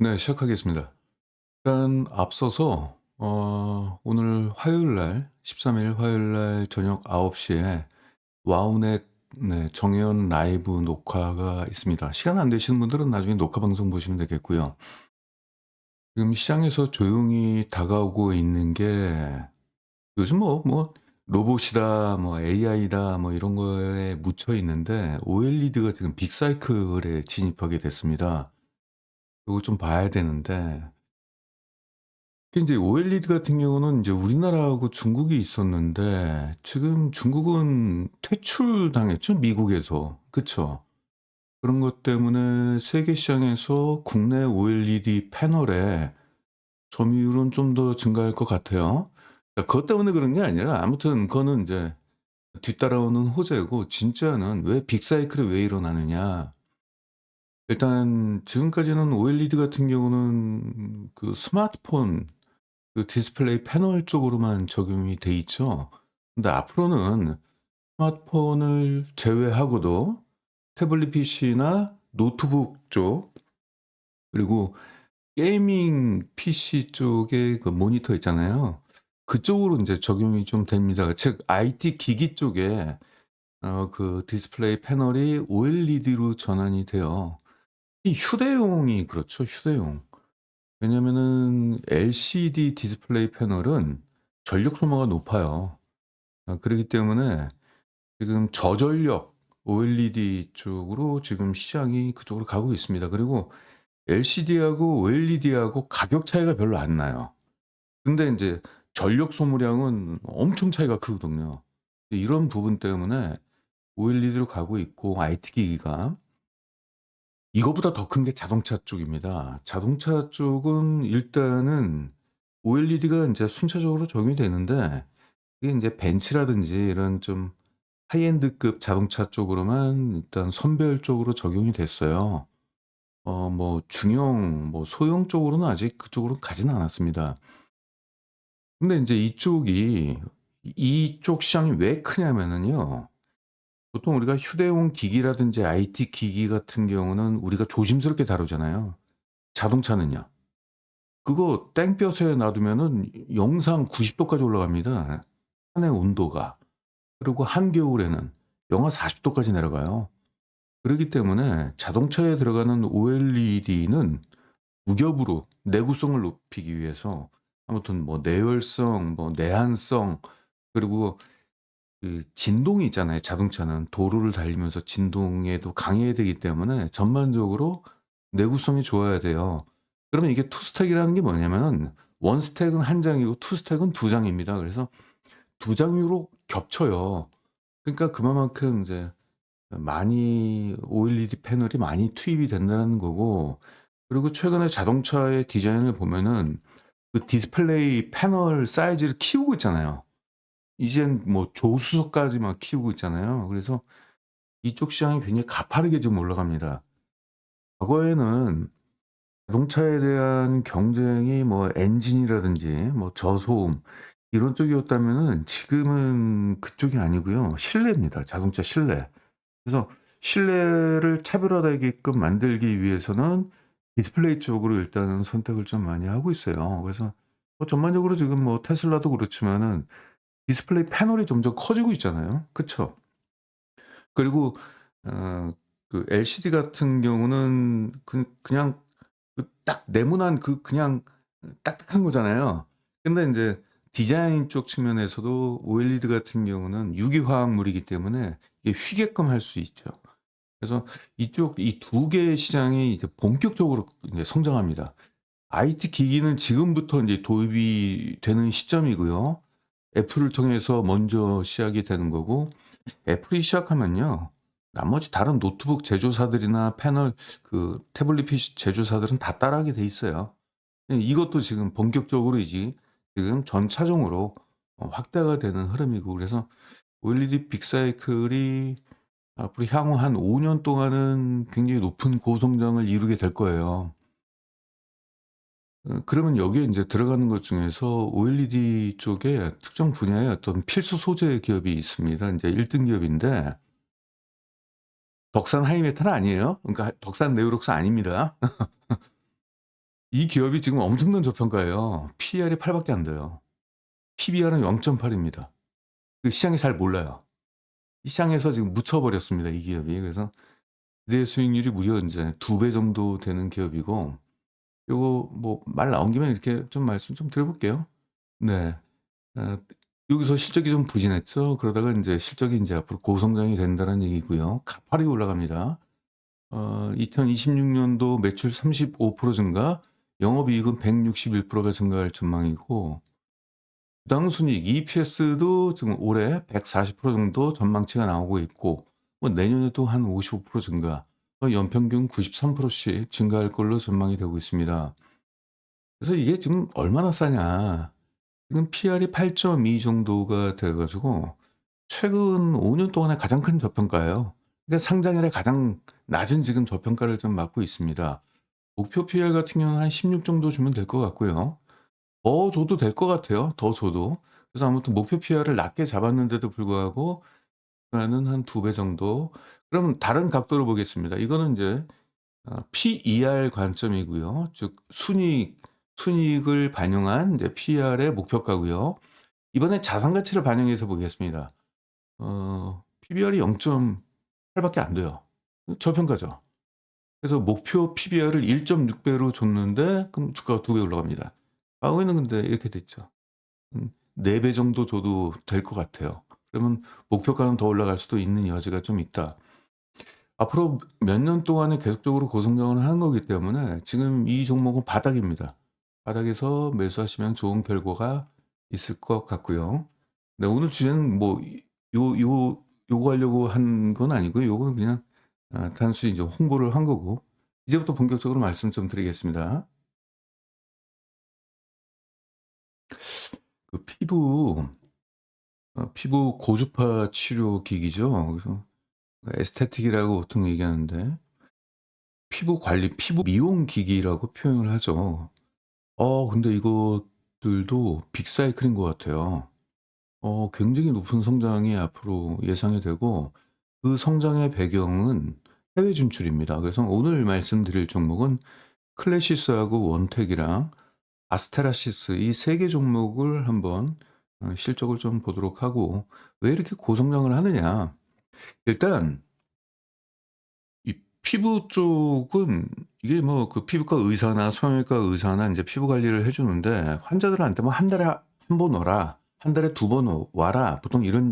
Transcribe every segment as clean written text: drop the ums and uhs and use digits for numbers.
네, 시작하겠습니다. 일단 앞서서 오늘 화요일 날 13일 화요일 날 저녁 9시 시에 와우넷 네 정혜원 라이브 녹화가 있습니다. 시간 안 되시는 분들은 나중에 녹화 방송 보시면 되겠고요. 지금 시장에서 조용히 다가오고 있는 게 요즘 로봇이다 뭐 AI다 뭐 이런 거에 묻혀 있는데 OLED가 지금 빅사이클에 진입하게 됐습니다. 이거 좀 봐야 되는데 특히 인제 OLED 같은 경우는 인제 우리나라하고 중국이 있었는데 지금 중국은 퇴출당했죠, 미국에서. 그쵸? 그런 것 때문에 세계 시장에서 국내 OLED 패널의 점유율은 좀 더 증가할 것 같아요. 그러니까 그것 때문에 그런 게 아니라 아무튼 그거는 인제 뒤따라오는 호재고, 진짜는 왜 빅사이클이 왜 일어나느냐. 일단 지금까지는 OLED 같은 경우는 그 스마트폰 그 디스플레이 패널 쪽으로만 적용이 돼 있죠. 근데 앞으로는 스마트폰을 제외하고도 태블릿 PC나 노트북 쪽, 그리고 게이밍 PC 쪽에 그 모니터 있잖아요. 그쪽으로 인제 적용이 좀 됩니다. 즉 IT 기기 쪽에 그 디스플레이 패널이 OLED로 전환이 돼요. 이 휴대용이 그렇죠, 휴대용. 왜냐면은 LCD 디스플레이 패널은 전력 소모가 높아요. 그러기 때문에 지금 저전력 OLED 쪽으로 지금 시장이 그쪽으로 가고 있습니다. 그리고 LCD하고 OLED하고 가격 차이가 별로 안 나요. 근데 인제 전력 소모량은 엄청 차이가 크거든요. 이런 부분 때문에 OLED로 가고 있고, IT 기기가. 이거보다 더 큰 게 자동차 쪽입니다. 자동차 쪽은 일단은 OLED가 인제 순차적으로 적용이 되는데, 이게 인제 벤츠라든지 이런 좀 하이엔드급 자동차 쪽으로만 일단 선별적으로 적용이 됐어요. 중형 소형 쪽으로는 아직 그쪽으로 가지는 않았습니다. 근데 인제 이쪽 시장이 왜 크냐면은요, 보통 우리가 휴대용 기기라든지 IT 기기 같은 경우는 우리가 조심스럽게 다루잖아요. 자동차는요, 그거 땡볕에 놔두면은 영상 90 도까지 올라갑니다, 차내 온도가. 그리고 한겨울에는 영하 40 도까지 내려가요. 그러기 때문에 자동차에 들어가는 OLED는 무겹으로 내구성을 높이기 위해서, 아무튼 내열성, 내한성, 그리고 그 진동이 있잖아요. 자동차는 도로를 달리면서 진동에도 강해야 되기 때문에 전반적으로 내구성이 좋아야 돼요. 그러면 이게 투 스택이라는 게 뭐냐면은, 원 스택은 한 장이고 투 스택은 두 장입니다. 그래서 두 장으로 겹쳐요. 그러니까 그만큼 이제 많이 OLED 패널이 많이 투입이 된다는 거고, 그리고 최근에 자동차의 디자인을 보면은 그 디스플레이 패널 사이즈를 키우고 있잖아요. 이젠 조수석까지 막 키우고 있잖아요. 그래서 이쪽 시장이 굉장히 가파르게 좀 올라갑니다. 과거에는 자동차에 대한 경쟁이 엔진이라든지 저소음 이런 쪽이었다면은, 지금은 그쪽이 아니고요. 실내입니다. 자동차 실내. 그래서 실내를 차별화되게끔 만들기 위해서는 디스플레이 쪽으로 일단은 선택을 좀 많이 하고 있어요. 그래서 전반적으로 지금 테슬라도 그렇지만은 디스플레이 패널이 점점 커지고 있잖아요. 그쵸? 그리고 어 LCD 같은 경우는 그냥 딱 네모난 그냥 딱딱한 거잖아요. 근데 인제 디자인 쪽 측면에서도 OLED 같은 경우는 유기화학물이기 때문에 이게 휘게끔 할 수 있죠. 그래서 이 두 개의 시장이 이제 본격적으로 이제 성장합니다. IT 기기는 지금부터 인제 도입이 되는 시점이고요. 애플을 통해서 먼저 시작이 되는 거고, 애플이 시작하면요, 나머지 다른 노트북 제조사들이나 패널 그 태블릿 PC 제조사들은 다 따라하게 돼 있어요. 이것도 지금 본격적으로 이제 지금 전 차종으로 확대가 되는 흐름이고, 그래서 OLED 빅사이클이 앞으로 향후 한 5년 동안은 굉장히 높은 고성장을 이루게 될 거예요. 그러면 여기에 인제 들어가는 것 중에서 OLED 쪽에 특정 분야의 어떤 필수 소재 기업이 있습니다. 인제 1등 기업인데, 덕산 하이메탈은 아니에요. 그러니까 덕산 네오록스 아닙니다. 이 기업이 지금 엄청난 저평가예요. PER이 8 밖에 안 돼요. PBR은 0.8 입니다. 그 시장이 잘 몰라요. 이 시장에서 지금 묻혀 버렸습니다, 이 기업이. 그래서 기대 수익률이 무려 인제 2배 정도 되는 기업이고, 요거 뭐 말 나온 김에 이렇게 좀 말씀 좀 드려 볼게요. 네. 어 여기서 실적이 좀 부진했죠. 그러다가 인제 실적이 인제 앞으로 고성장이 된다는 얘기고요. 가파르게 올라갑니다. 2026 년도 매출 35% 증가, 영업이익은 161%가 증가할 전망이고, 주당 순이익 EPS도 지금 올해 140% 정도 전망치가 나오고 있고, 뭐 내년에도 한 55% 증가, 연평균 93%씩 증가할 걸로 전망이 되고 있습니다. 그래서 이게 지금 얼마나 싸냐. 지금 PR이 8.2 정도가 돼 가지고 최근 5년 동안에 가장 큰 저평가예요. 그러니까 상장 이래 가장 낮은 지금 저평가를 좀 맞고 있습니다. 목표 PR 같은 경우는 한 16 정도 주면 될 것 같고요. 더 줘도 될 것 같아요, 더 줘도. 그래서 아무튼 목표 PR을 낮게 잡았는데도 불구하고 시가는 한 2배 정도. 그럼 다른 각도로 보겠습니다. 이거는 인제 PER 관점이고요. 즉 순이익을 반영한 이제 PER의 목표가고요. 이번엔 자산 가치를 반영해서 보겠습니다. PBR이 0.8 밖에 안 돼요. 저평가죠. 그래서 목표 PBR을 1.6 배로 줬는데 그럼 주가가 2배 올라갑니다. 과거에는 근데 이렇게 됐죠. 4배 정도 줘도 될 것 같아요. 그러면 목표가는 더 올라갈 수도 있는 여지가 좀 있다. 앞으로 몇 년 동안에 계속적으로 고성장을 하는 거기 때문에 지금 이 종목은 바닥입니다. 바닥에서 매수하시면 좋은 결과가 있을 것 같고요. 네, 오늘 주제는 뭐 요거 하려고 한 건 아니고요. 요거는 그냥 단순히 이제 홍보를 한 거고, 이제부터 본격적으로 말씀 좀 드리겠습니다. 그 피부 고주파 치료 기기죠. 그래서 에스테틱이라고 보통 얘기하는데, 피부 관리, 피부 미용 기기라고 표현을 하죠. 근데 이것들도 빅사이클인 것 같아요. 굉장히 높은 성장이 앞으로 예상이 되고, 그 성장의 배경은 해외 진출입니다. 그래서 오늘 말씀드릴 종목은 클래시스하고 원텍이랑 아스테라시스, 이 3개 종목을 한번 실적을 좀 보도록 하고, 왜 이렇게 고성장을 하느냐. 일단 이 피부 쪽은 이게 뭐 그 피부과 의사나 성형외과 의사나 인제 피부 관리를 해 주는데, 환자들한테 뭐 "한 달에 한 번 오라. 한 달에 2번 와라." 보통 이런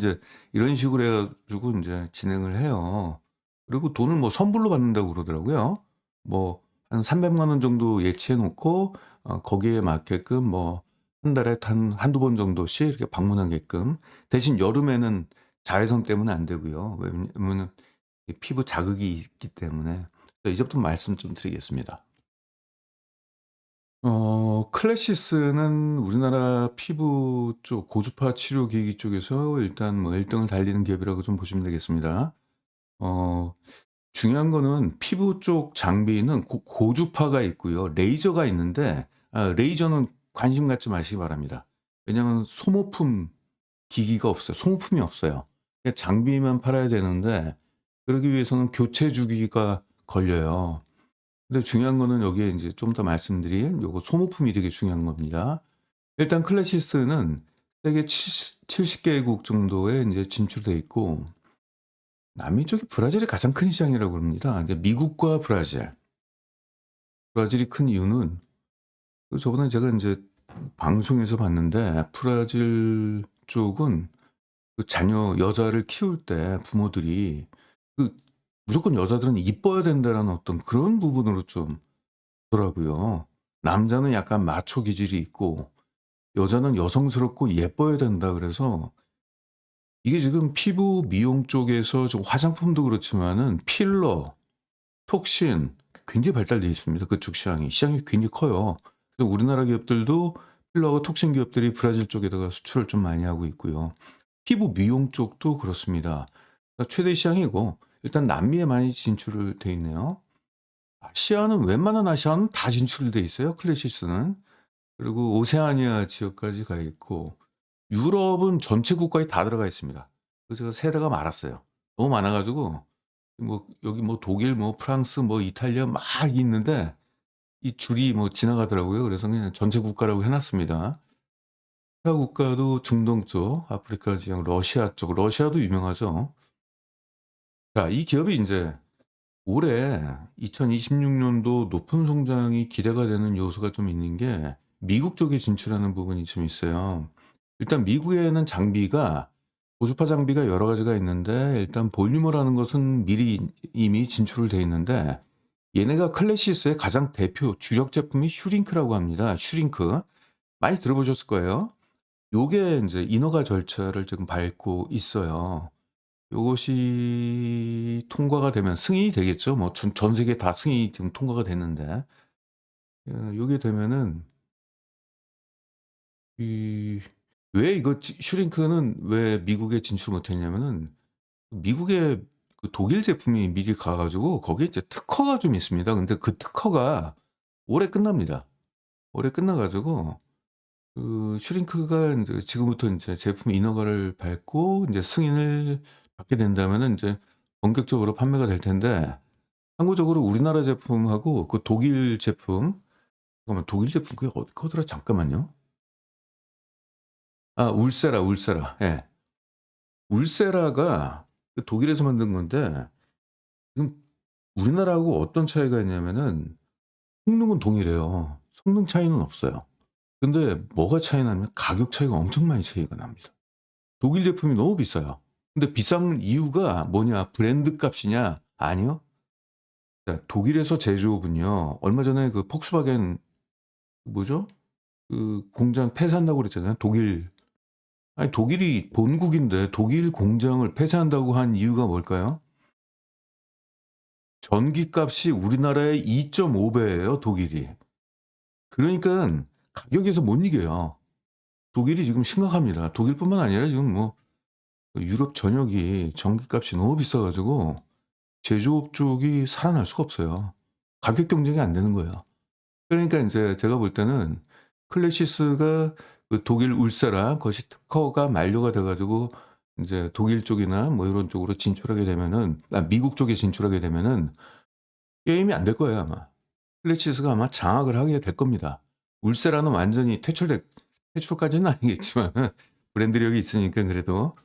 식으로 해 가지고 인제 진행을 해요. 그리고 돈을 뭐 선불로 받는다고 그러더라고요. 뭐 한 300만 원 정도 예치해 놓고 거기에 맞게끔 뭐 한 달에 한 한두 번 정도씩 이렇게 방문하게끔. 대신 여름에는 자외선 때문에 안 되고요. 왜냐면은 이 피부 자극이 있기 때문에. 이제부터 말씀 좀 드리겠습니다. 클래시스는 우리나라 피부 쪽 고주파 치료 기기 쪽에서 일단 뭐 1 등을 달리는 기업이라고 좀 보시면 되겠습니다. 어 중요한 거는 피부 쪽 장비는 고주파가 있고요. 레이저가 있는데, 레이저는 관심 갖지 마시기 바랍니다. 왜냐하면 소모품 기기가 없어요. 소모품이 없어요. 그냥 장비만 팔아야 되는데, 그러기 위해서는 교체 주기가 걸려요. 근데 중요한 거는 여기에 인제 좀 더 말씀드릴 요거 소모품이 되게 중요한 겁니다. 일단 클래시스는 세계 70 개국 정도에 인제 진출돼 있고, 남미 쪽이 브라질이 가장 큰 시장이라고 그럽니다. 그러니까 미국과 브라질. 브라질이 큰 이유는, 저번에 제가 인제 방송에서 봤는데, 브라질 쪽은 그 자녀 여자를 키울 때 부모들이 그 무조건 여자들은 이뻐야 된다라는 어떤 그런 부분으로 좀 더라고요. 남자는 약간 마초 기질이 있고 여자는 여성스럽고 예뻐야 된다 그래서, 이게 지금 피부 미용 쪽에서 좀 화장품도 그렇지만은 필러, 톡신 굉장히 발달돼 있습니다. 그쪽 시장이 굉장히 커요. 그래서 우리나라 기업들도 필러와 톡신 기업들이 브라질 쪽에다가 수출을 좀 많이 하고 있고요. 피부 미용 쪽도 그렇습니다. 그러니까 최대 시장이고, 일단 남미에 많이 진출을 돼 있네요. 웬만한 아시아는 다 진출이 돼 있어요, 클래시스는. 그리고 오세아니아 지역까지 가 있고, 유럽은 전체 국가에 다 들어가 있습니다. 그래서 제가 세다가 말았어요. 너무 많아 가지고 뭐 여기 뭐 독일 뭐 프랑스 뭐 이탈리아 막 있는데 이 줄이 뭐 지나가더라고요. 그래서 그냥 전체 국가라고 해 놨습니다. 아프리카 국가도 중동 쪽, 아프리카 지역 러시아 쪽, 러시아도 유명하죠. 자, 이 기업이 인제 올해 2026 년도 높은 성장이 기대가 되는 요소가 좀 있는 게 미국 쪽에 진출하는 부분이 좀 있어요. 일단 미국에는 장비가 고주파 장비가 여러 가지가 있는데 일단 볼유머라는 것은 미리 이미 진출을 돼 있는데 얘네가 클래시스의 가장 대표 주력 제품이 슈링크라고 합니다. 슈링크. 많이 들어보셨을 거예요. 요게 인제 인허가 절차를 지금 밟고 있어요. 요것이 통과가 되면 승인이 되겠죠. 뭐 전 세계 다 승인이 지금 통과가 됐는데 요게 되면은 이 왜 이거 슈링크는 왜 미국에 진출 못 했냐면은 미국에 그 독일 제품이 미리 가 가지고 거기에 이제 특허가 좀 있습니다. 근데 그 특허가 올해 끝납니다. 올해 끝나 가지고 그 슈링크가 인제 지금부터 인제 제품 인허가를 밟고 인제 승인을 받게 된다면은 인제 본격적으로 판매가 될 텐데 참고적으로 우리나라 제품하고 그 독일 제품 잠깐만 독일 제품 그게 어디 거더라? 잠깐만요. 아 울세라, 울세라. 예. 울세라가 그 독일에서 만든 건데 지금 우리나라하고 어떤 차이가 있냐면은 성능은 동일해요. 성능 차이는 없어요. 근데 뭐가 차이 나냐면 가격 차이가 엄청 많이 차이가 납니다. 독일 제품이 너무 비싸요. 근데 비싼 이유가 뭐냐? 브랜드 값이냐? 아니요. 자 독일에서 제조업은요. 얼마 전에 그 폭스바겐 뭐죠? 그 공장 폐쇄한다고 그랬잖아요. 독일 아니 독일이 본국인데 독일 공장을 폐쇄한다고 한 이유가 뭘까요? 전기값이 우리나라의 2.5 배예요, 독일이. 그러니깐 가격에서 못 이겨요. 독일이 지금 심각합니다. 독일뿐만 아니라 지금 뭐 유럽 전역이 전기값이 너무 비싸 가지고 제조업 쪽이 살아날 수가 없어요. 가격 경쟁이 안 되는 거예요. 그러니까 인제 제가 볼 때는 클래시스가 그 독일 울세라 그것이 특허가 만료가 돼 가지고 인제 독일 쪽이나 뭐 이런 쪽으로 진출하게 되면은 미국 쪽에 진출하게 되면은 게임이 안 될 거예요 아마. 클래시스가 아마 장악을 하게 될 겁니다. 울세라는 완전히 퇴출까지는 아니겠지만은 브랜드력이 있으니까 그래도.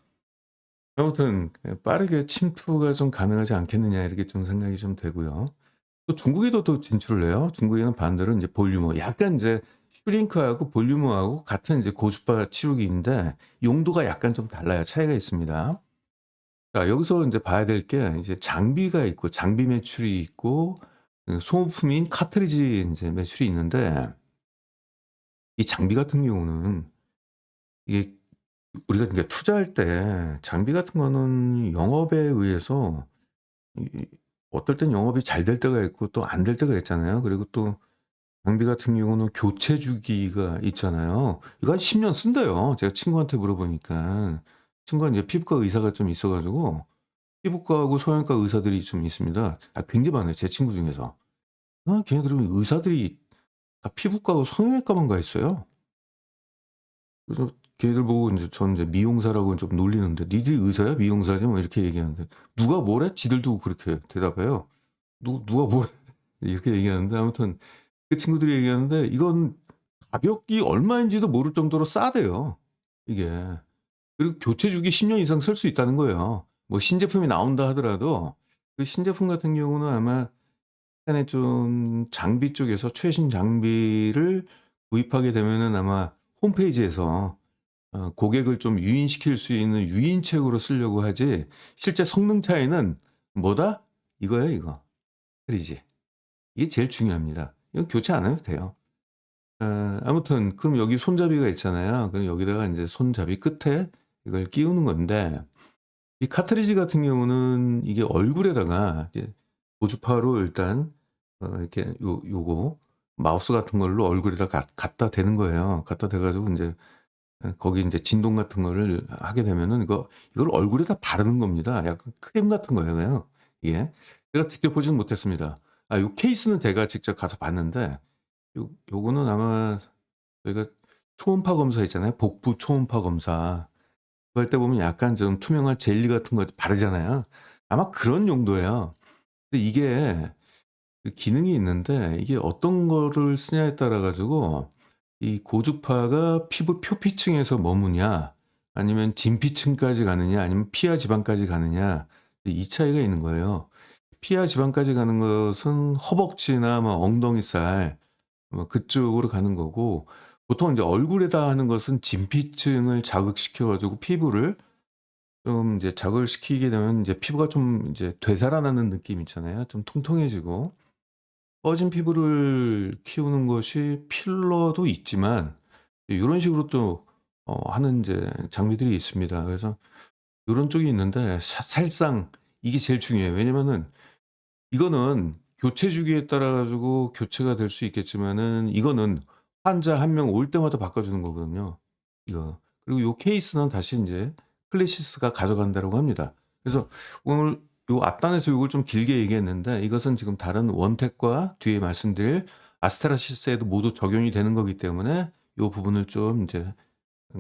아무튼 빠르게 침투가 좀 가능하지 않겠느냐 이렇게 좀 생각이 좀 되고요. 또 중국에도 또 진출을 해요. 중국에는 반대로 인제 볼유머 약간 인제 슈링크하고 볼유머하고 같은 이제 고주파 치료기인데 용도가 약간 좀 달라요. 차이가 있습니다. 자 여기서 인제 봐야 될 게 이제 장비가 있고 장비 매출이 있고 그 소모품인 카트리지 인제 매출이 있는데 이 장비 같은 경우는 이게 우리가 그러니까 투자할 때 장비 같은 거는 영업에 의해서 이 어떨 땐 영업이 잘 될 때가 있고 또 안 될 때가 있잖아요. 그리고 또 장비 같은 경우는 교체 주기가 있잖아요. 이거 한 10년 쓴대요. 제가 친구한테 물어보니까. 친구가 인제 피부과 의사가 좀 있어 가지고 피부과하고 성형외과 의사들이 좀 있습니다. 굉장히 많아요, 제 친구 중에서. 걔네들은 의사들이 다 피부과하고 성형외과만 가 있어요. 그래서 걔들 보고 인제 저는 인제 미용사라고 좀 놀리는데 "니들이 의사야? 미용사지?" 뭐 이렇게 얘기하는데 "누가 뭐래?" 지들도 그렇게 대답해요. 누가 뭐래?" 이렇게 얘기하는데 아무튼 그 친구들이 얘기하는데 이건 가격이 얼마인지도 모를 정도로 싸대요, 이게. 그리고 교체 주기 10년 이상 쓸 수 있다는 거예요. 뭐 신제품이 나온다 하더라도 그 신제품 같은 경우는 아마 약간의 좀 장비 쪽에서 최신 장비를 구입하게 되면은 아마 홈페이지에서 고객을 좀 유인시킬 수 있는 유인책으로 쓰려고 하지 실제 성능 차이는 뭐다? 이거예요, 이거. 트리지. 이게 제일 중요합니다. 이거 교체 안 해도 돼요. 아무튼 그럼 여기 손잡이가 있잖아요. 그럼 여기다가 인제 손잡이 끝에 이걸 끼우는 건데 이 카트리지 같은 경우는 이게 얼굴에다가 이제 고주파로 일단 이렇게 요거 마우스 같은 걸로 얼굴에다 갖다 대는 거예요. 갖다 대 가지고 인제 거기 인제 진동 같은 거를 하게 되면은 이걸 얼굴에다 바르는 겁니다. 약간 크림 같은 거예요 그냥 이게. 제가 직접 보지는 못했습니다. 요 케이스는 제가 직접 가서 봤는데 요거는 아마 저희가 초음파 검사 있잖아요. 복부 초음파 검사. 그거 할 때 보면 약간 좀 투명한 젤리 같은 거 바르잖아요. 아마 그런 용도예요. 근데 이게 그 기능이 있는데 이게 어떤 거를 쓰냐에 따라 가지고 이 고주파가 피부 표피층에서 머무냐 아니면 진피층까지 가느냐 아니면 피하 지방까지 가느냐 이 차이가 있는 거예요. 피하 지방까지 가는 것은 허벅지나 뭐 엉덩이살 뭐 그쪽으로 가는 거고 보통 이제 얼굴에다 하는 것은 진피층을 자극시켜 가지고 피부를 좀 이제 자극을 시키게 되면 이제 피부가 좀 이제 되살아나는 느낌 있잖아요. 좀 통통해지고. 꺼진 피부를 키우는 것이 필러도 있지만 요런 식으로 또 하는 이제 장비들이 있습니다. 그래서 요런 쪽이 있는데 사실상 이게 제일 중요해요. 왜냐면은 이거는 교체 주기에 따라 가지고 교체가 될 수 있겠지만은 이거는 환자 한 명 올 때마다 바꿔 주는 거거든요, 이거. 그리고 요 케이스는 다시 인제 클래시스가 가져간다라고 합니다. 그래서 오늘 요 앞단에서 요걸 좀 길게 얘기했는데 이것은 지금 다른 원텍과 뒤에 말씀드릴 아스테라시스에도 모두 적용이 되는 거기 때문에 요 부분을 좀 인제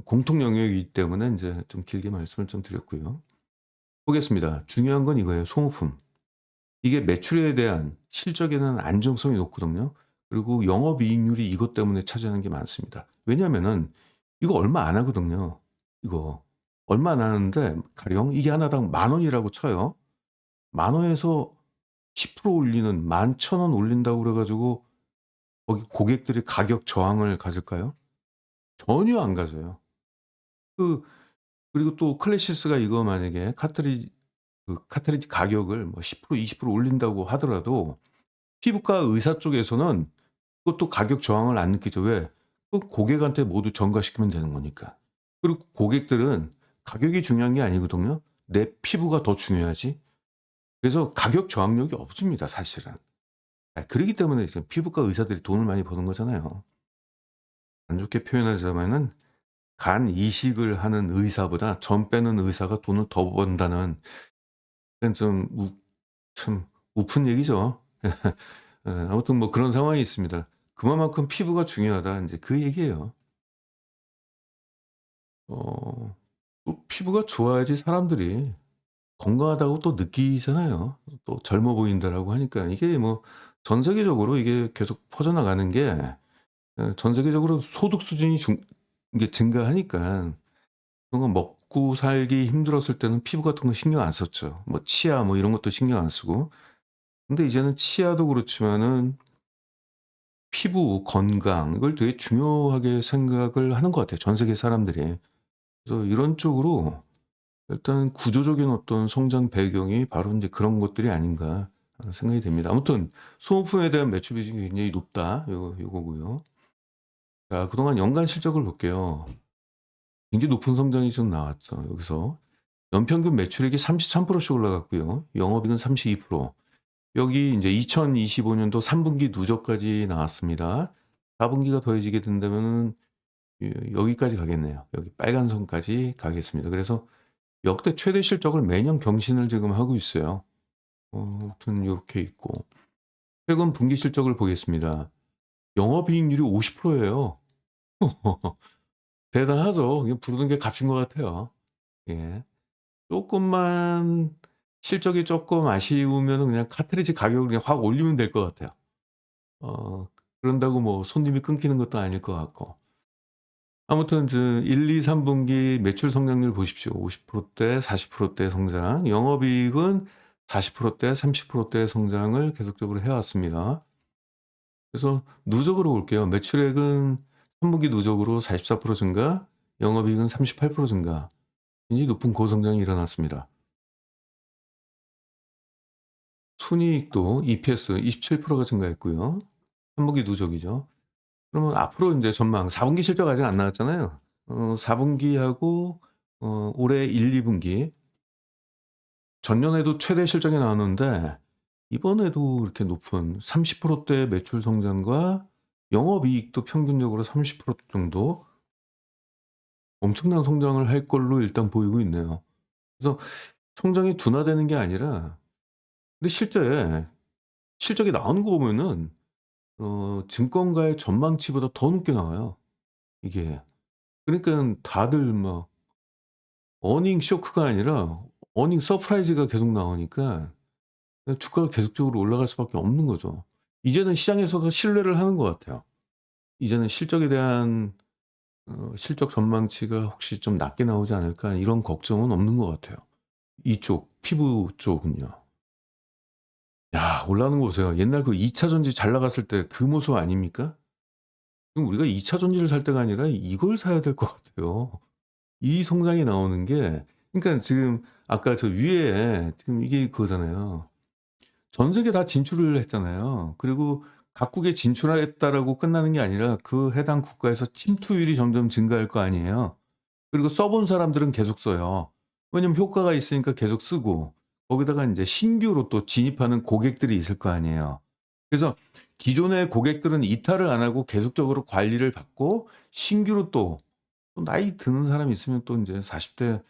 공통 영역이기 때문에 인제 좀 길게 말씀을 좀 드렸고요. 보겠습니다. 중요한 건 이거예요, 소모품. 이게 매출에 대한 실적에 대한 안정성이 높거든요. 그리고 영업이익률이 이것 때문에 차지하는 게 많습니다. 왜냐하면은 이거 얼마 안 하거든요. 이거 얼마 안 하는데 가령 이게 하나당 10,000원이라고 쳐요. 10,000원에서 10% 올리는 11,000원 올린다고 그래 가지고 거기 고객들이 가격 저항을 가질까요? 전혀 안 가져요. 그 그리고 또 클래시스가 이거 만약에 카트리지 가격을 뭐 10% 20% 올린다고 하더라도 피부과 의사 쪽에서는 그것도 가격 저항을 안 느끼죠. 왜? 그 고객한테 모두 전가시키면 되는 거니까. 그리고 고객들은 가격이 중요한 게 아니거든요. 내 피부가 더 중요하지. 그래서 가격 저항력이 없습니다, 사실은. 그러기 때문에 지금 피부과 의사들이 돈을 많이 버는 거잖아요. 안 좋게 표현하자면은 간 이식을 하는 의사보다 전 빼는 의사가 돈을 더 번다는 그건 참 우픈 얘기죠. 예, 아무튼 뭐 그런 상황이 있습니다. 그만큼 피부가 중요하다 인제 그 얘기예요. 어 또 피부가 좋아야지 사람들이 건강하다고 또 느끼잖아요. 또 젊어 보인다라고 하니까 이게 뭐 전 세계적으로 이게 계속 퍼져나가는 게 전 세계적으로 소득 수준이 이게 증가하니까 그런 거 먹고 살기 힘들었을 때는 피부 같은 거 신경 안 썼죠. 뭐 치아 뭐 이런 것도 신경 안 쓰고. 근데 이제는 치아도 그렇지만은 피부 건강 이걸 되게 중요하게 생각을 하는 것 같아요, 전 세계 사람들이. 그래서 이런 쪽으로 일단 구조적인 어떤 성장 배경이 바로 인제 그런 것들이 아닌가 하는 생각이 됩니다. 아무튼 소모품에 대한 매출 비중이 굉장히 높다. 요거고요. 자, 그동안 연간 실적을 볼게요. 굉장히 높은 성장이 좀 나왔죠, 여기서. 연평균 매출액이 33% 씩 올라갔고요. 영업이익은 32%. 여기 인제 2025 년도 3 분기 누적까지 나왔습니다. 4 분기가 더해지게 된다면은 여기까지 가겠네요. 여기 빨간 선까지 가겠습니다. 그래서 역대 최대 실적을 매년 경신을 지금 하고 있어요. 아무튼 요렇게 있고 최근 분기 실적을 보겠습니다. 영업이익률이 50% 예요. 대단하죠. 그냥 부르는 게 값인 것 같아요. 예. 쪼끔만 실적이 쪼끔 아쉬우면은 그냥 카트리지 가격을 그냥 확 올리면 될 것 같아요. 어 그런다고 뭐 손님이 끊기는 것도 아닐 것 같고. 아무튼 1, 2, 3 분기 매출 성장률 보십시오. 50%대, 40%대 성장. 영업이익은 40%대, 30%대 성장을 계속적으로 해 왔습니다. 그래서 누적으로 볼게요. 매출액은 3 분기 누적으로 44% 증가, 영업이익은 38% 증가. 굉장히 높은 고성장이 일어났습니다. 순이익도 EPS 27%가 증가했고요. 3 분기 누적이죠. 그러면 앞으로 인제 전망 4 분기 실적 아직 안 나왔잖아요. 4 분기하고 올해 1-2 분기 전년에도 최대 실적이 나왔는데 이번에도 이렇게 높은 30%대 매출 성장과 영업이익도 평균적으로 30% 정도 엄청난 성장을 할 걸로 일단 보이고 있네요. 그래서 성장이 둔화되는 게 아니라 근데 실제 실적이 나오는 거 보면은 증권가의 전망치보다 더 높게 나와요 이게. 그러니깐 다들 막 어닝 쇼크가 아니라 어닝 서프라이즈가 계속 나오니까 주가가 계속적으로 올라갈 수밖에 없는 거죠. 이제는 시장에서도 신뢰를 하는 것 같아요. 이제는 실적에 대한 실적 전망치가 혹시 좀 낮게 나오지 않을까 이런 걱정은 없는 것 같아요. 이쪽 피부 쪽은요. 야 올라오는 거 보세요. 옛날 그 2차 전지 잘 나갔을 때 그 모습 아닙니까? 지금 우리가 2차 전지를 살 때가 아니라 이걸 사야 될 것 같아요. 이 성장이 나오는 게 그러니까 지금 아까 저 위에 지금 이게 그거잖아요. 전 세계 다 진출을 했잖아요. 그리고 각국에 진출했다라고 끝나는 게 아니라 그 해당 국가에서 침투율이 점점 증가할 거 아니에요. 그리고 써본 사람들은 계속 써요. 왜냐면 효과가 있으니까 계속 쓰고 거기다가 인제 신규로 또 진입하는 고객들이 있을 거 아니에요. 그래서 기존의 고객들은 이탈을 안 하고 계속적으로 관리를 받고 신규로 또 나이 드는 사람이 있으면 또 인제 40대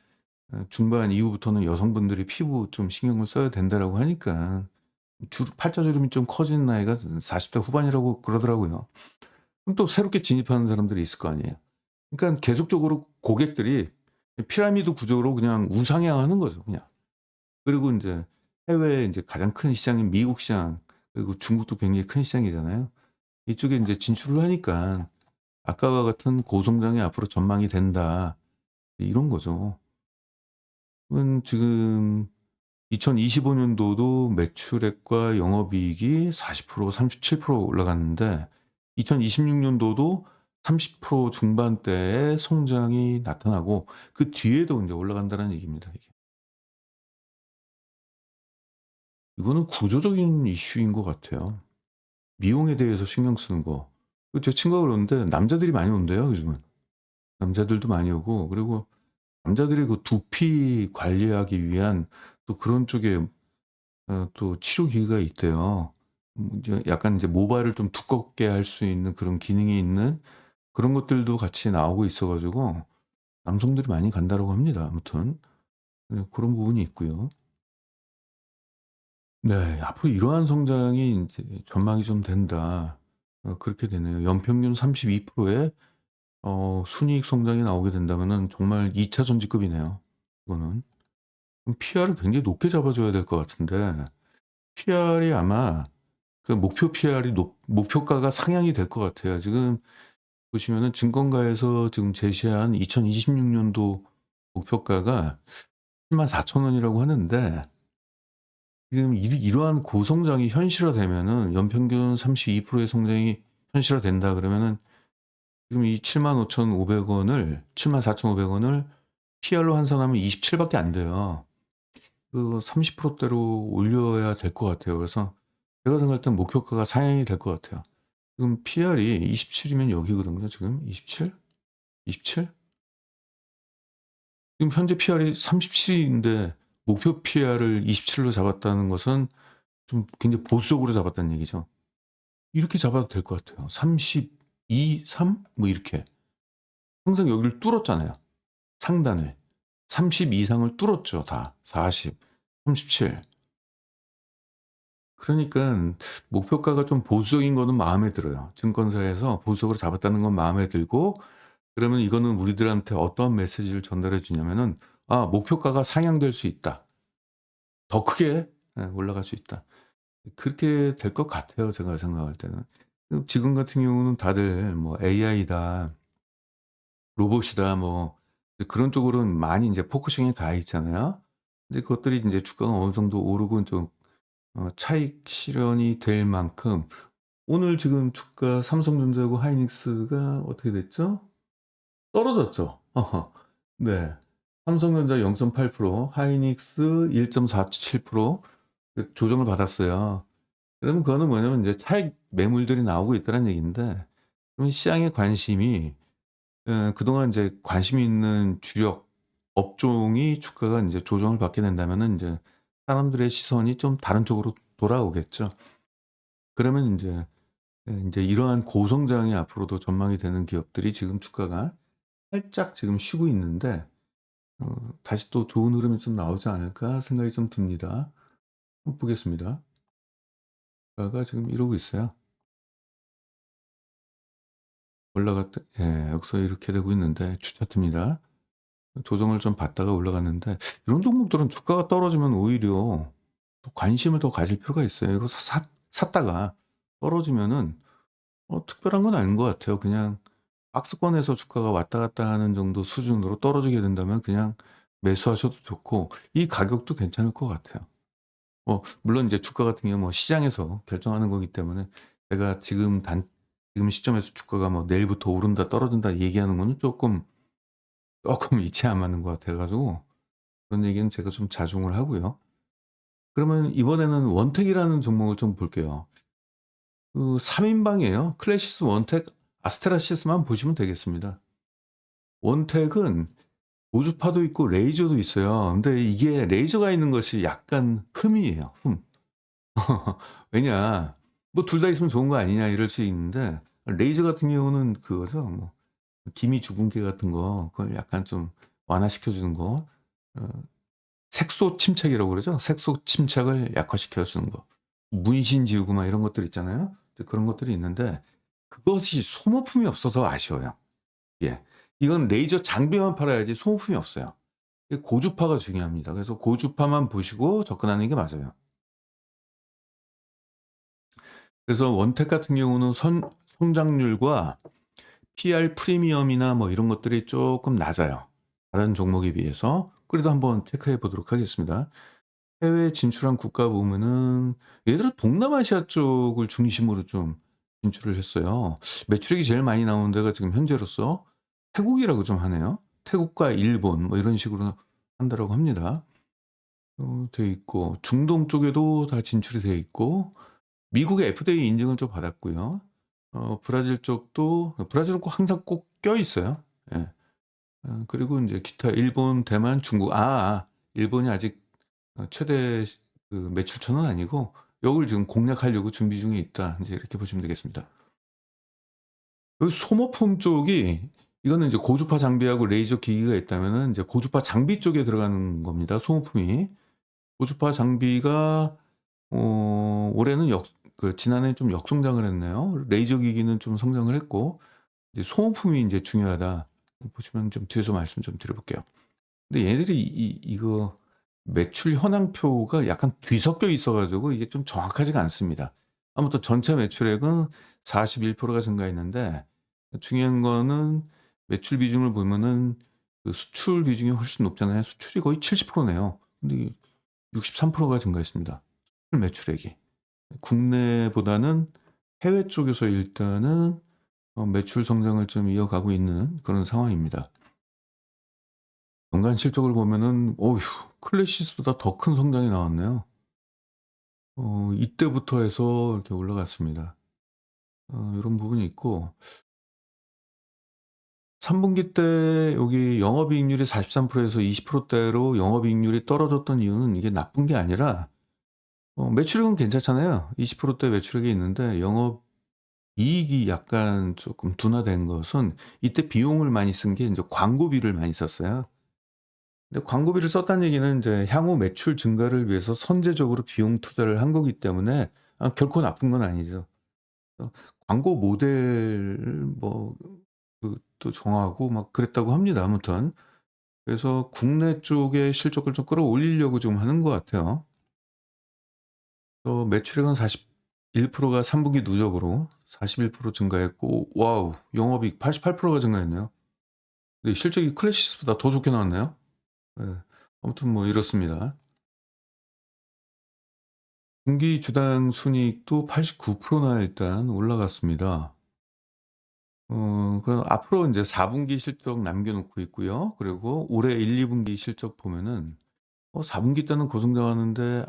중반 이후부터는 여성분들이 피부 좀 신경을 써야 된다라고 하니까 팔자주름이 좀 커지는 나이가 40대 후반이라고 그러더라고요. 그럼 또 새롭게 진입하는 사람들이 있을 거 아니에요. 그러니까 계속적으로 고객들이 피라미드 구조로 그냥 우상향하는 거죠 그냥. 그리고 인제 해외에 인제 가장 큰 시장인 미국 시장 그리고 중국도 굉장히 큰 시장이잖아요. 이쪽에 인제 진출을 하니까 '아까와 같은 고성장이 앞으로 전망이 된다.' 이런 거죠. 지금 2025 년도도 매출액과 영업이익이 40% 37% 올라갔는데 2026 년도도 30% 중반대의 성장이 나타나고 그 뒤에도 인제 올라간다는 얘기입니다 이게. 이거는 구조적인 이슈인 것 같아요. 미용에 대해서 신경 쓰는 거. 제 친구가 그러는데 남자들이 많이 온대요 요즘은. 남자들도 많이 오고 그리고 남자들이 그 두피 관리하기 위한 또 그런 쪽에 또 치료 기계가 있대요. 이제 약간 이제 모발을 좀 두껍게 할 수 있는 그런 기능이 있는 그런 것들도 같이 나오고 있어 가지고 남성들이 많이 간다라고 합니다 아무튼. 네 그런 부분이 있고요. 네. 앞으로 이러한 성장이 인제 전망이 좀 된다. 그렇게 되네요. 연평균 32%의 순이익 성장이 나오게 된다면은 정말 2차 전지급이네요 이거는. 그럼 PR을 굉장히 높게 잡아 줘야 될 것 같은데 PR이 아마 그 목표 PR이 높 목표가가 상향이 될 것 같아요. 지금 보시면은 증권가에서 지금 제시한 2026 년도 목표가가 104,000 원이라고 하는데 지금 이러한 고성장이 현실화되면은 연평균 32%의 성장이 현실화된다 그러면은 지금 이 75,500 원을 74,500 원을 PR로 환산하면 27 밖에 안 돼요. 그 30% 대로 올려야 될 것 같아요. 그래서 제가 생각할 땐 목표가가 상향이 될 것 같아요. 지금 PR이 27이면 여기거든요 지금. 27? 27? 지금 현재 PR이 37인데 목표 PR을 27로 잡았다는 것은 좀 굉장히 보수적으로 잡았다는 얘기죠. 이렇게 잡아도 될 것 같아요. 32, 3 뭐 이렇게. 항상 여기를 뚫었잖아요, 상단을. 30 이상을 뚫었죠 다. 40, 37. 그러니깐 목표가가 좀 보수적인 거는 마음에 들어요. 증권사에서 보수적으로 잡았다는 건 마음에 들고 그러면 이거는 우리들한테 어떠한 메시지를 전달해 주냐면은 '아 목표가가 상향될 수 있다. 더 크게 올라갈 수 있다.' 그렇게 될 것 같아요 제가 생각할 때는. 지금 같은 경우는 다들 뭐 AI다, 로봇이다 뭐 그런 쪽으로는 많이 인제 포커싱이 가 있잖아요. 근데 그것들이 인제 주가가 어느 정도 오르고 좀 차익 실현이 될 만큼 오늘 지금 주가 삼성전자하고 하이닉스가 어떻게 됐죠? 떨어졌죠. 네. 삼성전자 0.8% 하이닉스 1.47% 조정을 받았어요. 그러면 그거는 뭐냐면 이제 차익 매물들이 나오고 있다는 얘기인데 그러면 시장의 관심이 그동안 이제 관심 있는 주력 업종이 주가가 인제 조정을 받게 된다면은 인제 사람들의 시선이 좀 다른 쪽으로 돌아오겠죠. 그러면 인제 인제 이러한 고성장이 앞으로도 전망이 되는 기업들이 지금 주가가 살짝 지금 쉬고 있는데 '다시 또 좋은 흐름이 좀 나오지 않을까?' 생각이 좀 듭니다. 한번 보겠습니다. 주가가 지금 이러고 있어요. 올라갔다 여기서 이렇게 되고 있는데 주 차트입니다. 조정을 좀 받다가 올라갔는데 이런 종목들은 주가가 떨어지면 오히려 또 관심을 더 가질 필요가 있어요. 이거 샀다가 떨어지면은 특별한 건 아닌 것 같아요. 그냥 박스권에서 주가가 왔다 갔다 하는 정도 수준으로 떨어지게 된다면 그냥 매수하셔도 좋고 이 가격도 괜찮을 것 같아요. 물론 이제 주가 같은 경우는 뭐 시장에서 결정하는 거기 때문에 제가 지금 시점에서 주가가 뭐 내일부터 오른다 떨어진다 얘기하는 거는 조금 이치에 안 맞는 것 같아 가지고 그런 얘기는 제가 좀 자중을 하고요. 그러면 이번에는 원택이라는 종목을 좀 볼게요. 3 인방이에요. 클래시스, 원택, 아스테라시스만 보시면 되겠습니다. 원택은 고주파도 있고 레이저도 있어요. 근데 이게 레이저가 있는 것이 약간 흠이에요, 흠. 왜냐 뭐 "둘 다 있으면 좋은 거 아니냐." 이럴 수 있는데 레이저 같은 경우는 그거죠. 뭐 기미 주근깨 같은 거 그걸 약간 좀 완화시켜 주는 거. 어 색소 침착이라고 그러죠. 색소 침착을 약화시켜 주는 거. 문신 지우고 막 이런 것들 있잖아요. 이제 그런 것들이 있는데 그것이 소모품이 없어서 아쉬워요. 예. 이건 레이저 장비만 팔아야지 소모품이 없어요. 이 고주파가 중요합니다. 그래서 고주파만 보시고 접근하는 게 맞아요. 그래서 원택 같은 경우는 선 성장률과 PR 프리미엄이나 뭐 이런 것들이 쪼끔 낮아요, 다른 종목에 비해서. 그래도 한번 체크해 보도록 하겠습니다. 해외 진출한 국가 보면은 얘들은 동남아시아 쪽을 중심으로 좀 진출을 했어요. 매출액이 제일 많이 나오는 데가 지금 현재로서 태국이라고 좀 하네요. 태국과 일본 뭐 이런 식으로 한다라고 합니다. 돼 있고 중동 쪽에도 다 진출이 돼 있고 미국의 FDA 인증을 좀 받았고요. 브라질 쪽도 브라질은 꼭 항상 꼭 껴 있어요. 예. 그리고 인제 기타 일본, 대만, 중국 일본이 아직 최대 매출처는 아니고 요걸 지금 공략하려고 준비 중에 있다. 인제 이렇게 보시면 되겠습니다. 여기 소모품 쪽이 이거는 이제 고주파 장비하고 레이저 기기가 있다면은 인제 고주파 장비 쪽에 들어가는 겁니다, 소모품이. 고주파 장비가 올해는 지난해는 좀 역성장을 했네요. 레이저 기기는 좀 성장을 했고 이제 소모품이 인제 중요하다. 보시면 좀 뒤에서 말씀 좀 드려 볼게요. 근데 얘네들이 이거 매출 현황표가 약간 뒤섞여 있어 가지고 이게 좀 정확하지가 않습니다. 아무튼 전체 매출액은 41%가 증가했는데 중요한 거는 매출 비중을 보면은 수출 비중이 훨씬 높잖아요. 수출이 거의 70% 네요. 근데 63%가 증가했습니다, 수출 매출액이. 국내보다는 해외 쪽에서 일단은 매출 성장을 좀 이어가고 있는 그런 상황입니다. 연간 실적을 보면은 어휴 클래시스보다 더 큰 성장이 나왔네요. 이때부터 해서 이렇게 올라갔습니다. 요런 부분이 있고 3 분기 때 여기 영업이익률이 43% 에서 20% 대로 영업이익률이 떨어졌던 이유는 이게 나쁜 게 아니라 매출액은 괜찮잖아요. 20% 대 매출액이 있는데 영업이익이 약간 쪼끔 둔화된 것은 이때 비용을 많이 쓴 게 인제 광고비를 많이 썼어요. 근데 광고비를 썼다는 얘기는 인제 향후 매출 증가를 위해서 선제적으로 비용 투자를 한 거기 때문에 결코 나쁜 건 아니죠. 광고 모델을 뭐 또 정하고 막 그랬다고 합니다 아무튼. 그래서 국내 쪽의 실적을 좀 끌어올리려고 좀 하는 것 같아요. 또 매출액은 41%가 3 분기 누적으로 41% 증가했고 와우 영업이익 88%가 증가했네요. 네 실적이 클래시스보다 더 좋게 나왔네요. 예. 아무튼 뭐 이렇습니다. 분기 주당 순이익도 89%나 일단 올라갔습니다. 그럼 앞으로 인제 4 분기 실적 남겨 놓고 있고요. 그리고 올해 1-2 분기 실적 보면은 4 분기 때는 고성장하는데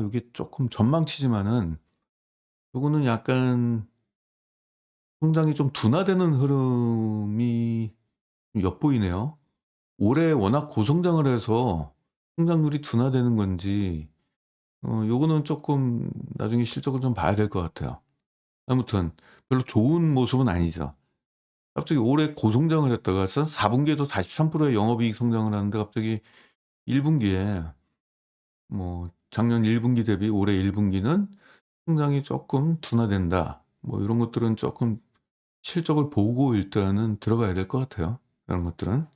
요게 쪼끔 전망치지만은 요거는 약간 성장이 좀 둔화되는 흐름이 엿보이네요. 올해 워낙 고성장을 해서 성장률이 둔화되는 건지 요거는 쪼끔 나중에 실적을 좀 봐야 될 것 같아요. 아무튼 별로 좋은 모습은 아니죠. 갑자기 올해 고성장을 했다가 4 분기에도 43%의 영업이익 성장을 하는데 갑자기 1 분기에 뭐 작년 1 분기 대비 올해 1 분기는 성장이 쪼끔 둔화된다. 뭐 요런 것들은 쪼끔 실적을 보고 일단은 들어가야 될 것 같아요, 이런 것들은.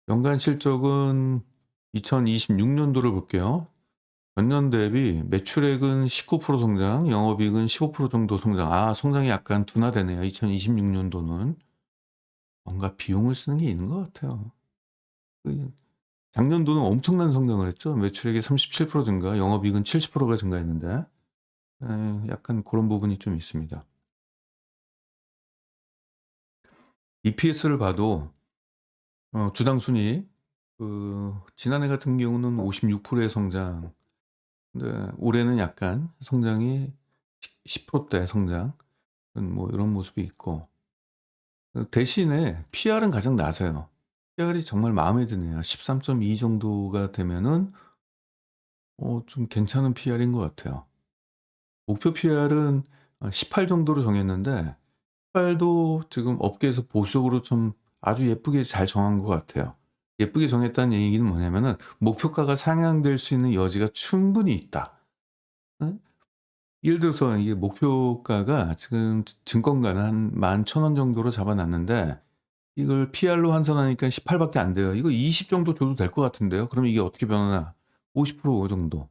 연간 실적은 2026 년도를 볼게요. 전년 대비 매출액은 19% 성장, 영업이익은 15% 정도 성장. 성장이 약간 둔화되네요. 2026 년도는. 뭔가 비용을 쓰는 게 있는 것 같아요. 그 작년도는 엄청난 성장을 했죠. 매출액이 37% 증가, 영업이익은 70%가 증가했는데 약간 고런 부분이 좀 있습니다. EPS를 봐도 주당 순이익 지난해 같은 경우는 56%의 성장. 근데 올해는 약간 성장이 10%대 성장. 뭐 이런 모습이 있고. 대신에 PR은 가장 낮아요. PR이 정말 마음에 드네요. 13.2 정도가 되면은 좀 괜찮은 PR인 것 같아요. 목표 PR은 18 정도로 정했는데 18도 지금 업계에서 보수적으로 좀 아주 예쁘게 잘 정한 것 같아요. 예쁘게 정했다는 얘기는 뭐냐면은 목표가가 상향될 수 있는 여지가 충분히 있다. 응? 예를 들어서 이게 목표가가 지금 증권가는 한 11,000원 정도로 잡아 놨는데 이걸 PR로 환산하니까 18 밖에 안 돼요. 이거 20 정도 줘도 될 것 같은데요. 그러면 이게 어떻게 변하나? 50% 정도.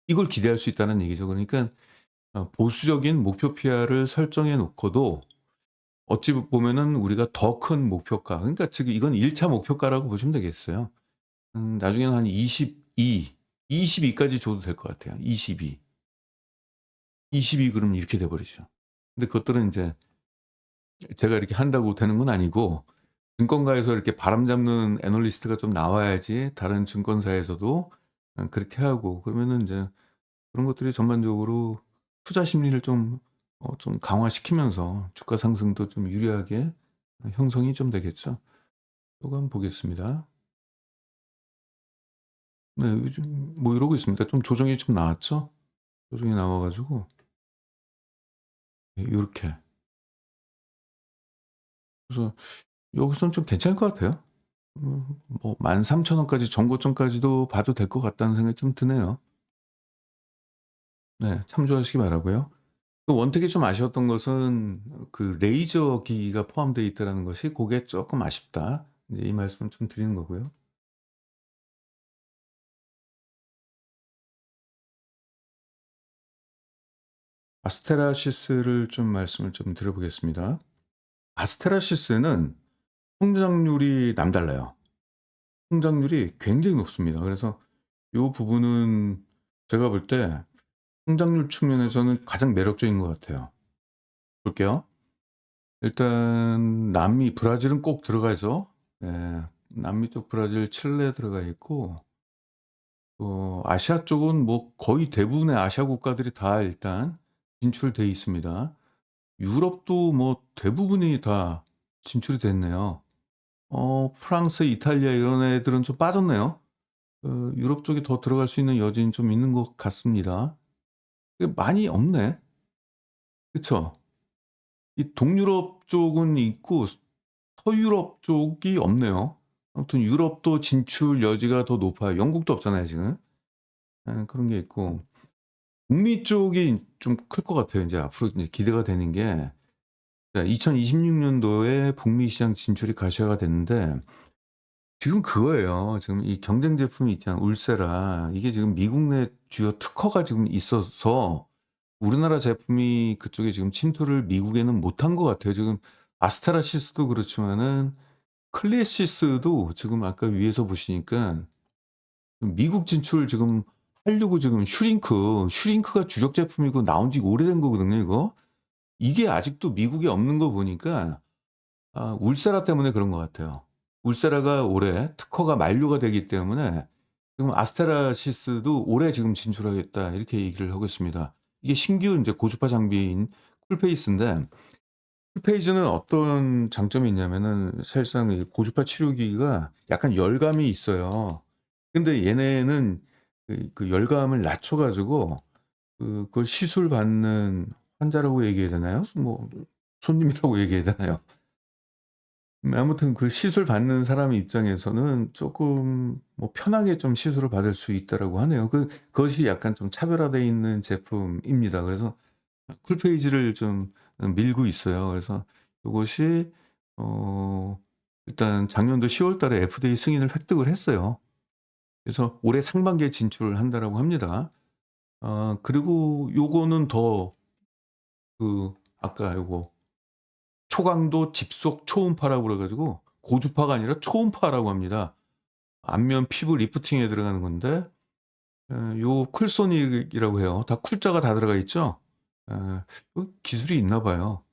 이걸 기대할 수 있다는 얘기죠. 그러니까 보수적인 목표 PR을 설정해 놓고도 어찌 보면은 우리가 더 큰 목표가, 그러니까 지금 이건 1차 목표가라고 보시면 되겠어요. 나중에는 한 22, 22까지 줘도 될 것 같아요. 22. 22 그러면 이렇게 돼 버리죠. 근데 그것들은 인제 제가 이렇게 한다고 되는 건 아니고 증권가에서 이렇게 바람잡는 애널리스트가 좀 나와야지 다른 증권사에서도 그렇게 하고, 그러면은 인제 그런 것들이 전반적으로 투자 심리를 좀 강화시키면서 주가 상승도 좀 유리하게 형성이 좀 되겠죠. 요거 한번 보겠습니다. 네. 요즘 뭐 이러고 있습니다. 좀 조정이 좀 나왔죠? 조정이 나와 가지고 요렇게. 그래서 여기서는 좀 괜찮을 것 같아요. 뭐 13,000 원까지 전고점까지도 봐도 될 것 같다는 생각이 좀 드네요. 네. 참조하시기 바라고요. 그 원택이 좀 아쉬웠던 것은 그 레이저 기기가 포함되어 있다라는 것이 고게 쪼끔 아쉽다. 이제 이 말씀을 좀 드리는 거고요. 아스테라시스를 좀 말씀을 좀 드려 보겠습니다. 아스테라시스는 성장률이 남달라요. 성장률이 굉장히 높습니다. 그래서 요 부분은 제가 볼 때 성장률 측면에서는 가장 매력적인 것 같아요. 볼게요. 일단 남미 브라질은 꼭 들어가죠. 예. 남미 쪽 브라질, 칠레 들어가 있고 아시아 쪽은 뭐 거의 대부분의 아시아 국가들이 다 일단 진출돼 있습니다. 유럽도 뭐 대부분이 다 진출이 됐네요. 프랑스, 이탈리아 이런 애들은 좀 빠졌네요. 유럽 쪽이 더 들어갈 수 있는 여지는 좀 있는 것 같습니다. 많이 없네. 그쵸? 이 동유럽 쪽은 있고 서유럽 쪽이 없네요. 아무튼 유럽도 진출 여지가 더 높아요. 영국도 없잖아요, 지금. 그런 게 있고 북미 쪽이 좀 클 것 같아요. 인제 앞으로 이제 기대가 되는 게 2026 년도에 북미 시장 진출이 가시화가 됐는데 지금 그거예요. 지금 이 경쟁 제품이 있잖아요. 울세라. 이게 지금 미국 내 주요 특허가 지금 있어서 우리나라 제품이 그쪽에 지금 침투를 미국에는 못한 것 같아요. 지금 아스테라시스도 그렇지만은 클래시스도 지금 아까 위에서 보시니까 미국 진출 지금 하려고 지금 슈링크가 주력 제품이고 나온 지 오래된 거거든요, 이거. 이게 아직도 미국에 없는 거 보니까 울세라 때문에 그런 것 같아요. 울세라가 올해 특허가 만료가 되기 때문에 지금 아스테라시스도 올해 지금 진출하겠다 이렇게 얘기를 하고 있습니다. 이게 신규 인제 고주파 장비인 쿨페이스인데 쿨페이즈는 어떤 장점이 있냐면은 사실상 이 고주파 치료기가 약간 열감이 있어요. 근데 얘네는 그 열감을 낮춰 가지고 그걸 시술받는 환자라고 얘기해야 되나요? 뭐 손님이라고 얘기해야 되나요? 아무튼 그 시술 받는 사람 입장에서는 쪼끔 뭐 편하게 좀 시술을 받을 수 있다라고 하네요. 그것이 약간 좀 차별화되어 있는 제품입니다. 그래서 쿨페이지를 좀 밀고 있어요. 그래서 요것이 어 일단 작년도 10월 달에 FDA 승인을 획득을 했어요. 그래서 올해 상반기에 진출을 한다라고 합니다. 그리고 요거는 더 아까 요거 초강도 집속 초음파라고 그래 가지고 고주파가 아니라 초음파라고 합니다. 안면 피부 리프팅에 들어가는 건데 요 쿨소닉이라고 해요. 다 쿨자가 다 들어가 있죠. 기술이 있나 봐요.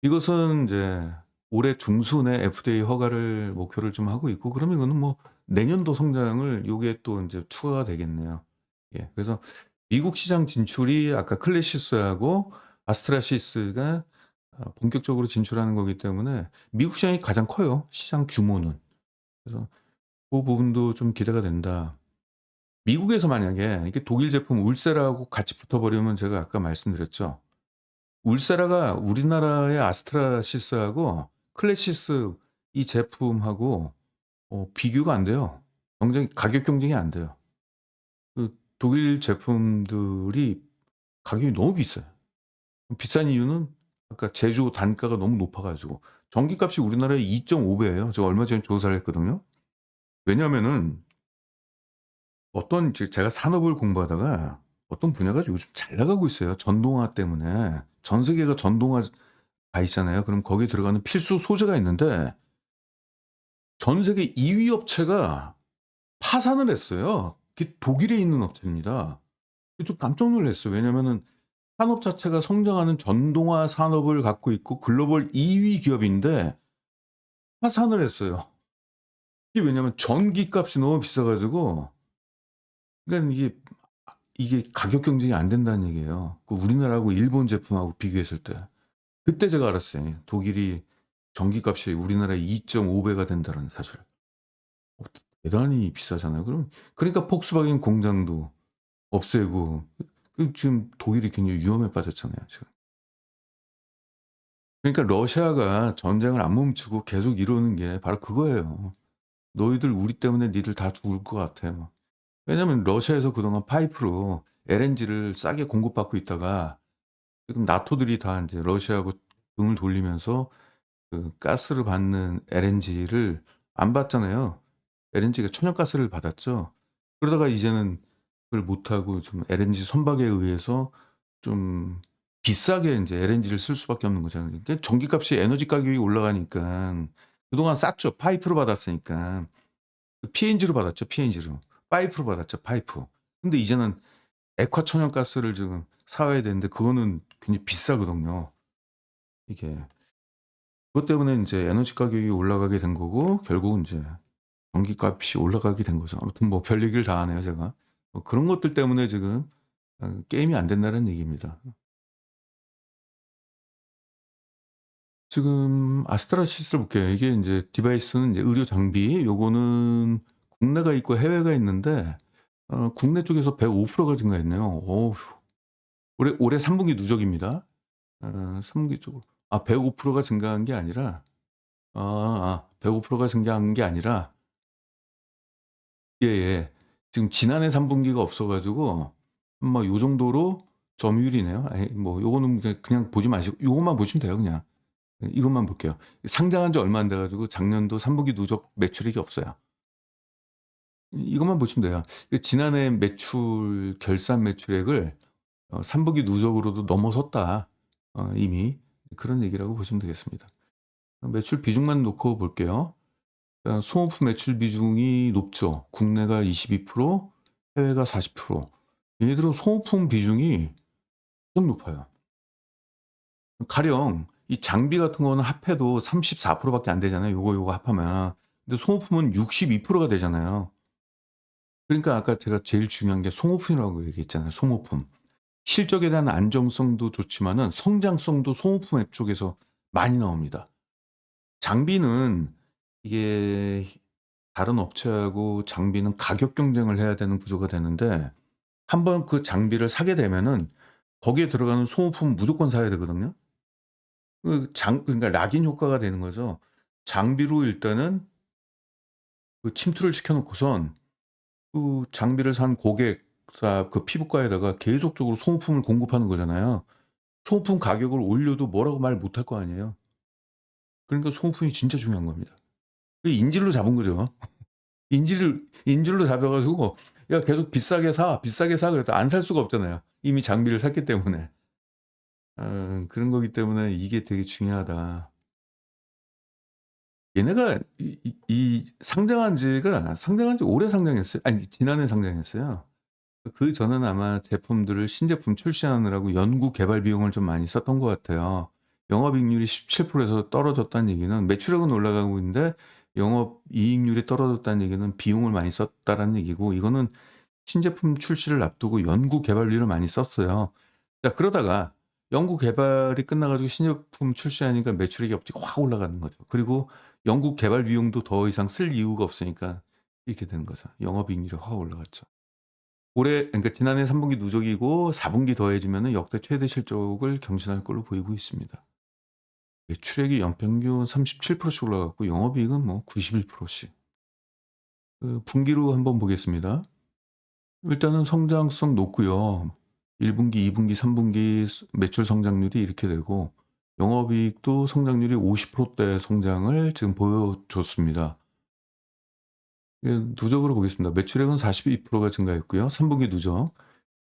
이것은 이제 올해 중순에 FDA 허가를 목표를 좀 하고 있고, 그러면 이거는 뭐 내년도 성장을 요게 또 인제 추가가 되겠네요. 예. 그래서 미국 시장 진출이 아까 클래시스하고 아스트라시스가 본격적으로 진출하는 거기 때문에 미국 시장이 가장 커요, 시장 규모는. 그래서 고 부분도 좀 기대가 된다. 미국에서 만약에 이게 독일 제품 울세라하고 같이 붙어 버리면 제가 아까 말씀드렸죠. 울세라가 우리나라의 아스트라시스하고 클래시스 이 제품하고 비교가 안 돼요. 가격 경쟁이 안 돼요. 독일 제품들이 가격이 너무 비싸요. 비싼 이유는 아까 제조 단가가 너무 높아 가지고 전기값이 우리나라의 2.5 배예요. 제가 얼마 전에 조사를 했거든요. 왜냐하면은 제가 산업을 공부하다가 어떤 분야가 요즘 잘 나가고 있어요. 전동화 때문에. 전 세계가 전동화 가 있잖아요. 그럼 거기에 들어가는 필수 소재가 있는데 전 세계 2위 업체가 파산을 했어요. 그게 독일에 있는 업체입니다. 좀 깜짝 놀랐어요. 왜냐면은 산업 자체가 성장하는 전동화 산업을 갖고 있고 글로벌 2위 기업인데 파산을 했어요. 이게 왜냐면 전기값이 너무 비싸 가지고, 그러니까 이게 가격 경쟁이 안 된다는 얘기예요. 우리나라하고 일본 제품하고 비교했을 때. 그때 제가 알았어요. 독일이 전기값이 우리나라의 2.5 배가 된다는 사실을. 어 대단히 비싸잖아요. 그러니까 폭스바겐 공장도 없애고 지금 독일이 굉장히 위험에 빠졌잖아요, 지금. 그러니까 러시아가 전쟁을 안 멈추고 계속 이러는 게 바로 그거예요. "너희들 우리 때문에 니들 다 죽을 것 같아." 막. 왜냐면 러시아에서 그동안 파이프로 LNG를 싸게 공급받고 있다가 지금 나토들이 다 인제 러시아하고 등을 돌리면서 가스를 받는 LNG를 안 받잖아요. LNG가 천연가스를 받았죠. 그러다가 이제는 그걸 못하고 좀 LNG 선박에 의해서 좀 비싸게 인제 LNG를 쓸 수밖에 없는 거잖아요. 그러니까 전기값이 에너지 가격이 올라가니깐 그동안 쌌죠. 파이프로 받았으니까. PNG로 받았죠, PNG로. 파이프로 받았죠, 파이프. 근데 이제는 액화 천연가스를 지금 사 와야 되는데 그거는 굉장히 비싸거든요, 이게. 그것 때문에 인제 에너지 가격이 올라가게 된 거고 결국은 인제 전기값이 올라가게 된 거죠. 아무튼 뭐 별 얘기를 다 하네요, 제가. 그런 것들 때문에 지금 게임이 안 된다는 얘기입니다. 지금 아스트라시스를 볼게요. 이게 인제 디바이스는 이제 의료 장비, 요거는 국내가 있고 해외가 있는데 국내 쪽에서 105%가 증가했네요. 어우. 올해 3 분기 누적입니다. 3 분기 쪽으로 105%가 증가한 게 아니라 105%가 증가한 게 아니라 예예. 지금 지난해 3 분기가 없어 가지고 뭐 요 정도로 점유율이네요. 뭐 요거는 그냥 보지 마시고 요것만 보시면 돼요, 그냥. 이것만 볼게요. 상장한 지 얼마 안 돼 가지고 작년도 3 분기 누적 매출액이 없어요. 이것만 보시면 돼요. 지난해 결산 매출액을 3 분기 누적으로도 넘어섰다. 이미. 그런 얘기라고 보시면 되겠습니다. 매출 비중만 놓고 볼게요. 소모품 매출 비중이 높죠. 국내가 22%, 해외가 40%. 얘네들은 소모품 비중이 좀 높아요. 가령 이 장비 같은 거는 합해도 34% 밖에 안 되잖아요, 요거 합하면. 근데 소모품은 62%가 되잖아요. 그러니까 아까 제가 제일 중요한 게 소모품이라고 얘기했잖아요, 소모품. 실적에 대한 안정성도 좋지만은 성장성도 소모품 앱 쪽에서 많이 나옵니다. 장비는 이게 다른 업체하고 장비는 가격 경쟁을 해야 되는 구조가 되는데 한번 그 장비를 사게 되면은 거기에 들어가는 소모품은 무조건 사야 되거든요. 그러니까 락인 효과가 되는 거죠. 장비로 일단은 침투를 시켜 놓고선 장비를 산 고객사 피부과에다가 계속적으로 소모품을 공급하는 거잖아요. 소모품 가격을 올려도 뭐라고 말 못할 거 아니에요. 그러니까 소모품이 진짜 중요한 겁니다. 그 인질로 잡은 거죠. 인질로 잡혀 가지고 "야 계속 비싸게 사, 비싸게 사." 그랬더니 안 살 수가 없잖아요. 이미 장비를 샀기 때문에. 그런 거기 때문에 이게 되게 중요하다. 얘네가 상장한 지 오래 상장했어요. 아니 지난해 상장했어요. 그전에는 아마 제품들을 신제품 출시하느라고 연구 개발 비용을 좀 많이 썼던 것 같아요. 영업이익률이 17% 에서 떨어졌다는 얘기는 매출액은 올라가고 있는데 영업이익률이 떨어졌다는 얘기는 비용을 많이 썼다라는 얘기고, 이거는 신제품 출시를 앞두고 연구 개발비를 많이 썼어요. 자, 그러다가 연구 개발이 끝나 가지고 신제품 출시하니까 매출액이 갑자기 확 올라가는 거죠. 그리고 연구 개발 비용도 더 이상 쓸 이유가 없으니까 이렇게 되는 거죠. 영업이익률이 확 올라갔죠. 그러니까 지난해 3 분기 누적이고 4 분기 더해지면은 역대 최대 실적을 경신할 걸로 보이고 있습니다. 매출액이 연평균 37%씩 올라갔고 영업이익은 뭐 91% 씩. 분기로 한번 보겠습니다. 일단은 성장성 높고요. 1 분기, 2 분기, 3 분기 매출 성장률이 이렇게 되고 영업이익도 성장률이 50%대 성장을 지금 보여줬습니다. 예, 누적으로 보겠습니다. 매출액은 42%가 증가했고요. 3 분기 누적.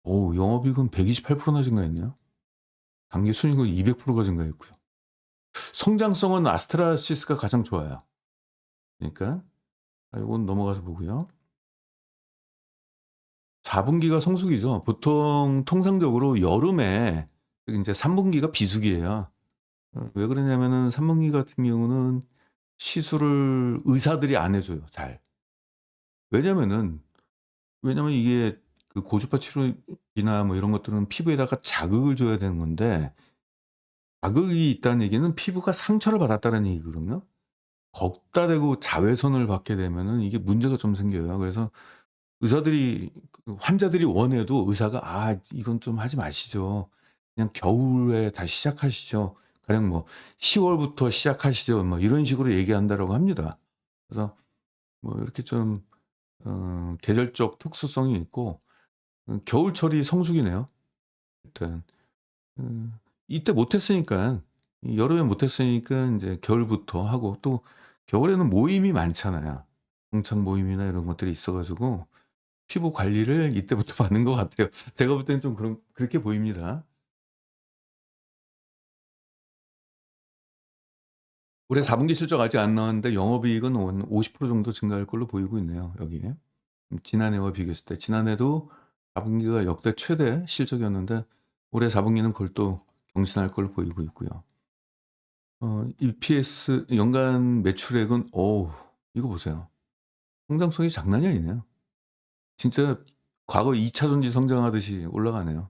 영업이익은 128%나 증가했네요. 당기순이익은 200%가 증가했고요. 성장성은 아스트라시스가 가장 좋아요. 그러니까 요건 넘어가서 보고요. 4 분기가 성수기죠. 보통 통상적으로 여름에 인제 3 분기가 비수기예요. 왜 그러냐면은 3 분기 같은 경우는 시술을 의사들이 안 해 줘요, 잘. 왜냐면은 이게 그 고주파 치료기나 뭐 이런 것들은 피부에다가 자극을 줘야 되는 건데, 자극이 있다는 얘기는 피부가 상처를 받았다는 얘기거든요. 거기다 대고 자외선을 받게 되면은 이게 문제가 좀 생겨요. 그래서 의사들이 환자들이 원해도 의사가 "아 이건 좀 하지 마시죠. 그냥 겨울에 다시 시작하시죠. 가령 뭐 10 월부터 시작하시죠." 뭐 이런 식으로 얘기한다라고 합니다. 그래서 뭐 이렇게 좀 계절적 특수성이 있고, 겨울철이 성수기네요. 일단 음 이때 못 했으니까, 이 여름에 못 했으니까 인제 겨울부터 하고, 또 겨울에는 모임이 많잖아요. 동창 모임이나 이런 것들이 있어 가지고 피부 관리를 이때부터 받는 것 같아요. 제가 볼 때는 좀 그렇게 보입니다. 올해 4 분기 실적 아직 안 나왔는데 영업이익은 한 50% 정도 증가할 걸로 보이고 있네요, 여기에. 지난해와 비교했을 때. 지난해도 4 분기가 역대 최대 실적이었는데 올해 4 분기는 그걸 또 경신할 걸로 보이고 있고요. EPS 연간 매출액은 이거 보세요. 성장성이 장난이 아니네요. 진짜 과거 2차 전지 성장하듯이 올라가네요.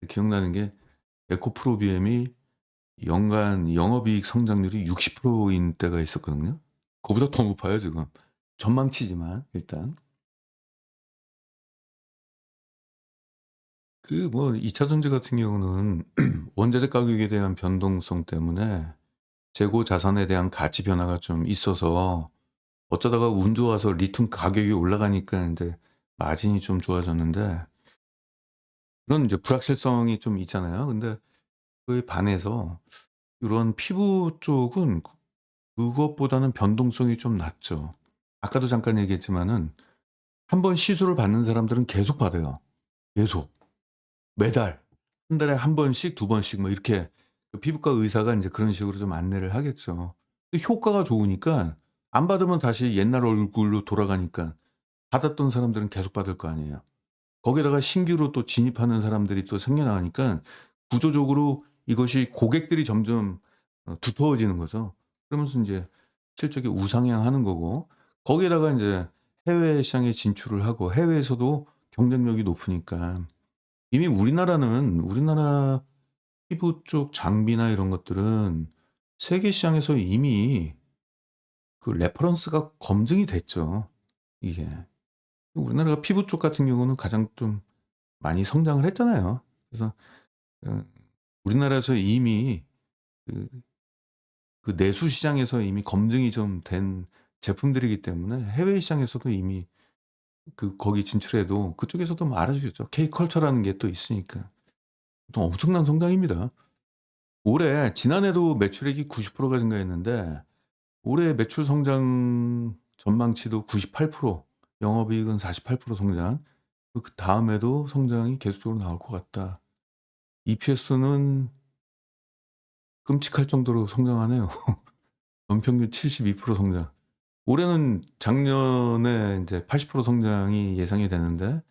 기억나는 게 에코프로비엠이 연간 영업이익 성장률이 60%인 때가 있었거든요. 그보다 더 높아요 지금. 전망치지만 일단. 그 뭐 2차 전지 같은 경우는 원자재 가격에 대한 변동성 때문에 재고 자산에 대한 가치 변화가 좀 있어서 어쩌다가 운 좋아서 리튬 가격이 올라가니까 인제 마진이 좀 좋아졌는데, 그런 이제 불확실성이 좀 있잖아요. 근데 그에 반해서 이런 피부 쪽은 그것보다는 변동성이 좀 낮죠. 아까도 잠깐 얘기했지만은 한 번 시술을 받는 사람들은 계속 받아요. 계속. 매달. 한 달에 한 번씩 두 번씩 뭐 이렇게 그 피부과 의사가 인제 그런 식으로 좀 안내를 하겠죠. 근데 효과가 좋으니까 안 받으면 다시 옛날 얼굴로 돌아가니까 받았던 사람들은 계속 받을 거 아니에요. 거기에다가 신규로 또 진입하는 사람들이 또 생겨나니까 구조적으로 이것이 고객들이 점점 두터워지는 거죠. 그러면서 인제 실적이 우상향하는 거고, 거기에다가 인제 해외 시장에 진출을 하고 해외에서도 경쟁력이 높으니까, 이미 우리나라 피부 쪽 장비나 이런 것들은 세계 시장에서 이미 그 레퍼런스가 검증이 됐죠, 이게. 우리나라가 피부 쪽 같은 경우는 가장 좀 많이 성장을 했잖아요. 그래서 어 우리나라에서 이미 그 내수 시장에서 이미 검증이 좀 된 제품들이기 때문에 해외 시장에서도 이미 거기 진출해도 그쪽에서도 뭐 알아주겠죠. K컬처라는 게 또 있으니까. 또 엄청난 성장입니다. 지난해도 매출액이 90%가 증가했는데 올해 매출 성장 전망치도 98%, 영업이익은 48% 성장. 그다음에도 성장이 계속적으로 나올 것 같다. EPS는 끔찍할 정도로 성장하네요. 연평균 72% 성장. 올해는 작년에 이제 80% 성장이 예상이 되는데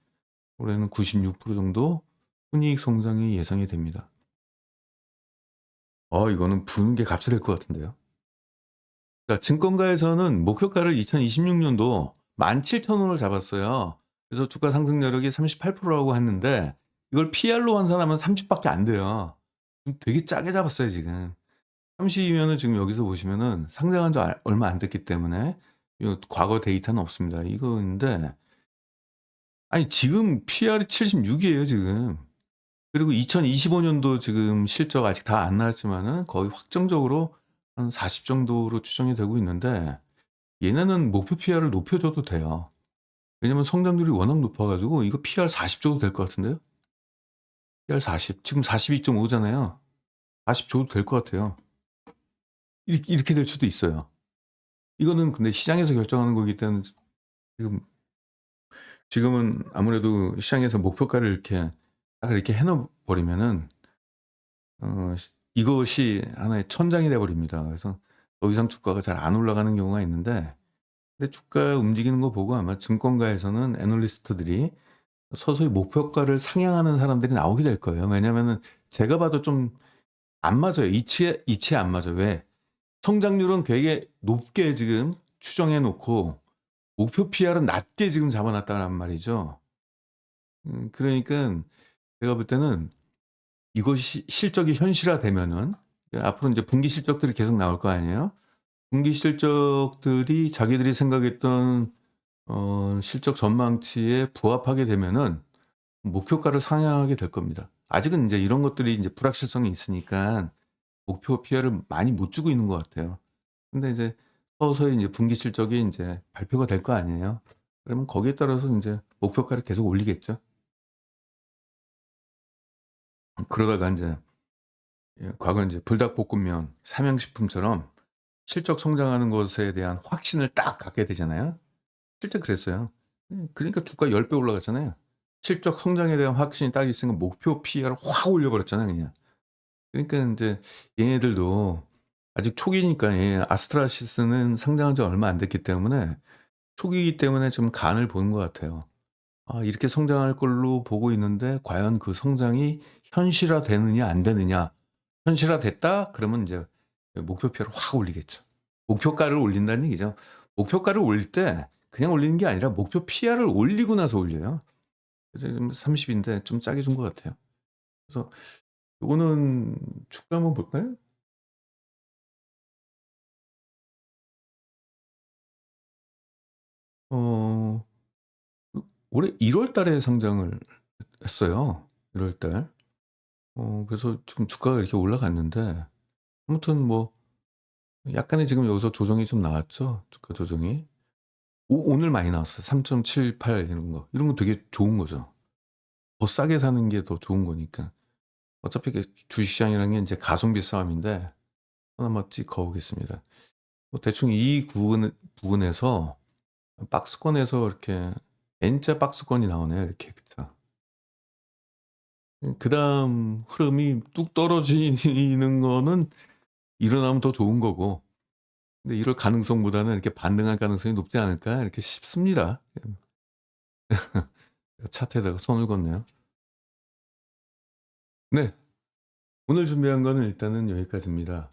올해는 96% 정도 순이익 성장이 예상이 됩니다. 이거는 부는 게 값이 될 것 같은데요. 자, 증권가에서는 목표가를 2026년도 17,000원을 잡았어요. 그래서 주가 상승 여력이 38%라고 했는데 이걸 PR로 환산하면 30밖에 안 돼요. 되게 짜게 잡았어요, 지금. 30이면은 지금 여기서 보시면은 상장한 지 얼마 안 됐기 때문에 이 과거 데이터는 없습니다. 이거인데 아니 지금 PR이 76이에요, 지금. 그리고 2025년도 지금 실적 아직 다 안 나왔지만은 거의 확정적으로 한 40 정도로 추정이 되고 있는데 얘네는 목표 PR을 높여줘도 돼요. 왜냐면 성장률이 워낙 높아 가지고 이거 PR 40 줘도 될 것 같은데요. PR 40. 지금 42.5잖아요. 40 줘도 될 것 같아요. 이렇게 될 수도 있어요. 이거는 근데 시장에서 결정하는 거기 때문에 지금은 아무래도 시장에서 목표가를 이렇게 딱 이렇게 해 놓아 버리면은 이것이 하나의 천장이 돼 버립니다. 그래서 더 이상 주가가 잘 안 올라가는 경우가 있는데 근데 주가 움직이는 거 보고 아마 증권가에서는 애널리스트들이 서서히 목표가를 상향하는 사람들이 나오게 될 거예요. 왜냐면은 제가 봐도 좀 안 맞아요. 이치에 안 맞아요. 왜? 성장률은 되게 높게 지금 추정해 놓고 목표 PR은 낮게 지금 잡아 놨다란 말이죠. 그러니깐 제가 볼 때는 이것이 실적이 현실화되면은 앞으로 인제 분기 실적들이 계속 나올 거 아니에요. 분기 실적들이 자기들이 생각했던 실적 전망치에 부합하게 되면은 목표가를 상향하게 될 겁니다. 아직은 인제 이런 것들이 인제 불확실성이 있으니까 목표 PR을 많이 못 주고 있는 것 같아요. 근데 이제 서서히 인제 분기 실적이 인제 발표가 될 거 아니에요. 그러면 거기에 따라서 인제 목표가를 계속 올리겠죠. 그러다가 인제 과거 인제 불닭볶음면, 삼양식품처럼 실적 성장하는 것에 대한 확신을 딱 갖게 되잖아요. 실제 그랬어요. 그러니까 주가 10배 올라갔잖아요. 실적 성장에 대한 확신이 딱 있으니까 목표 PER을 확 올려 버렸잖아요, 그냥. 그러니까 인제 얘네들도 아직 초기니까 아스트라시스는 상장한 지 얼마 안 됐기 때문에 초기이기 때문에 좀 간을 보는 것 같아요. 이렇게 성장할 걸로 보고 있는데 과연 그 성장이 현실화되느냐 안 되느냐. 현실화됐다 그러면 인제 목표가를 확 올리겠죠. 목표가를 올린다는 얘기죠. 목표가를 올릴 때 그냥 올리는 게 아니라 목표 PR을 올리고 나서 올려요. 그래서 지금 30 인데 좀 짜게 준 것 같아요. 그래서 요거는 주가 한번 볼까요? 어 올해 1월 달에 상장을 했어요. 1월 달. 그래서 지금 주가가 이렇게 올라갔는데 아무튼 뭐 약간의 지금 여기서 조정이 좀 나왔죠, 주가 조정이. 오늘 많이 나왔어요. 3.78 이런 거. 이런 거 되게 좋은 거죠. 더 싸게 사는 게 더 좋은 거니까. 어차피 주식시장이라는 게 인제 가성비 싸움인데 하나만 찍어 보겠습니다. 대충 이 부분에서 박스권에서 이렇게 N자 박스권이 나오네요, 이렇게. 그쵸. 그다음 흐름이 뚝 떨어지는 거는 일어나면 더 좋은 거고 근데 이럴 가능성보다는 이렇게 반등할 가능성이 높지 않을까 이렇게 싶습니다. 차트에다가 손을 걷네요. 네. 오늘 준비한 거는 일단은 여기까지입니다.